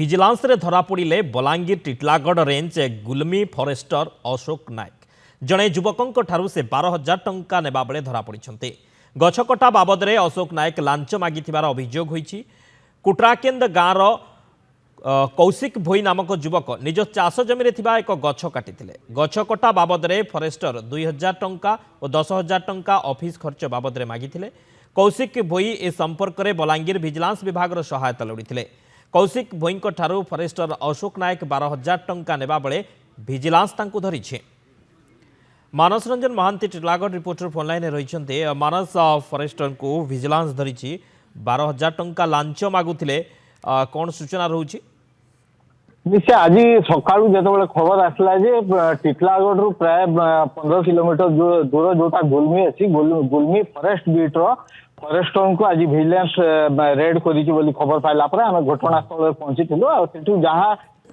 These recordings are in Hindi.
ভিজিলান্স রে ধরা পড়িলে বଲାଙ୍ଗୀର ଟିଟିଲାଗଡ଼ ରେଞ୍ଜ ଗୁଲମି ଫରେଷ୍ଟର ଅଶୋକ ନାୟକ ଜଣେ ଯୁବକଙ୍କ ଠାରୁ ସେ 12,000 ଟଙ୍କା ନେବା ବେଳେ ଧରା ପଡ଼ିଛନ୍ତି। ଗଛକଟା ବାବଦରେ ଅଶୋକ ନାୟକ ଲାଞ୍ଚ ମାଗିଥିବାର ଅଭିଯୋଗ ହୋଇଛି। କୁଟ୍ରାକେନ୍the ଗାଁର କୌଶିକ ଭୋଇ ନାମକ ଯୁବକ ନିଜ ଚାଷ ଜମିରେ ଥିବା ଏକ ଗଛ କାଟିଥିଲେ। ଗଛକଟା ବାବଦରେ ଫରେଷ୍ଟର 2,000 ଟଙ୍କା ଓ 10,000 ଟଙ୍କା ଅଫିସ ଖର୍ଚ୍ଚ ବାବଦରେ ମାଗିଥିଲେ। କୌଶିକ ଭୋଇ ଏ ସମ୍ପର୍କରେ ବଲାଙ୍ଗୀର ଭିଜିଲାନ୍ସ ବିଭାଗର ସହାୟତା ଲୋଡ଼ିଥିଲେ। कौशिक भोईंक ठारू फरेस्टर अशोक नायक 12,000 टंका नेबा बेले भिजिलांस तांकु धरिछे। Manas Ranjan Mohanty Titlagarh reporter phone line रही। मानस फरेस्टर को भिजिलांस धरिछि 12,000 टंका लांच मागुथिले कौन सूचना रहुछि? निश्चय आज सकाळू जेतबेले खबर आसला जे टिटलागढ़ रु प्राय 15 किलोमीटर दूर जोटा गुलमी अछि गुलमी फॉरेस्ट बीट रो फॉरेस्टर को आज विजिलेंस रेड करिछि बोली खबर पाइला पर हम घटनास्थल पहुंचीथिलु आ सेठु जहां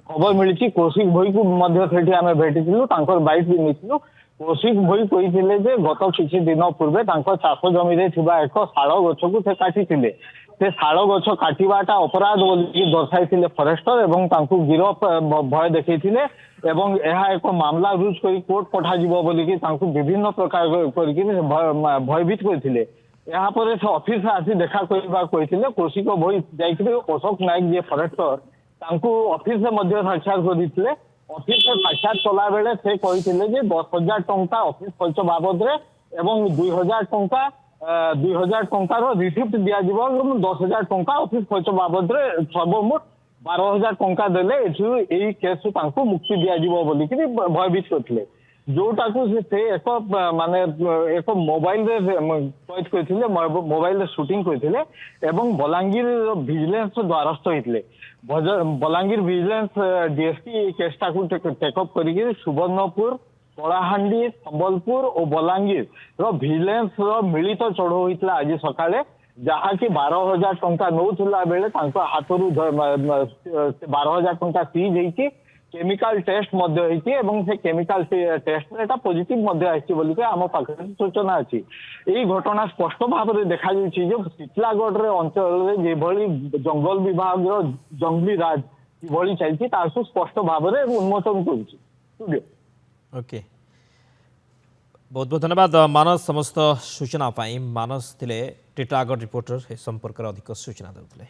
खबर मिलिछि कौशिक भोई को मध्य सेठी हम भेटिथिलु तांकर बाइट भी निथिलु। कौशिक भोई कहिथिले जे गत किछि दिन पूर्वे तांकर चाष जमी रे थिबा एक शाळ गछ को से काटिथिले। से शाळ गछ काटिबाटा अपराध बोली दर्शाइथिले फॉरेस्टर एवं तांकु गिरफ भय देखैथिले एवं एहा एक मामला रुज करी कोर्ट पठा जिवो बोली कि तांकु विभिन्न प्रकार करिकि भयभीत करथिले। यहाँ पर ऑफिस आसी देखा कहते कौशिक भोई जाइए अशोक नायक जी फॉरेस्टर तांकु ऑफिस से मध्य साक्षात करते। ऑफिस से साक्षात कला बेले से कहते 10,000 टंका ऑफिस खर्च बाबद एवं 2,000 टंका 2,000 टंकार रिसिप्ट दिया 10,000 टंका ऑफिस खर्च बाबद सर्वमोट 12,000 टंका देले यही केस मुक्ति दिया बोलिक भयभीत करते। जोटा से एक माने एक मोबाइल कैद करथिले मोबाइल शूटिंग करथिले एवं बलांगीर विजिलेंस द्वारस्थ होइथिले। बलांगीर विजिलेंस डीएसपी केसटा को टेकअप करिके सुवर्णपुर कलाहांडी संबलपुर और बलांगीर रो विजिलेंस रो मिलित चढ़ो होइतला आज सकाळे जहा कि 12,000 टंका नौथिला बेले तांको हाथरू 12,000 टंका सीज हेछि। केमिकल टेस्ट मध्य होइछि एवं से केमिकल टेस्ट रे एटा पॉजिटिव मध्य आछि बोली के हम पाखे सूचना अछि। एही घटना स्पष्ट भाव में देखा जाइछि जे टिटलागढ़ रे अंचल रे जे भली जंगल विभाग रो जंगली राज भली चलछि तासु स्पष्ट भाव में उन्मोचन करूछि। ओके बहुत बहुत धन्यवाद मानस समस्त सूचना पाई। मानस थिले टिटलागढ़ रिपोर्टर ए संपर्क अधिक सूचना देउथिले।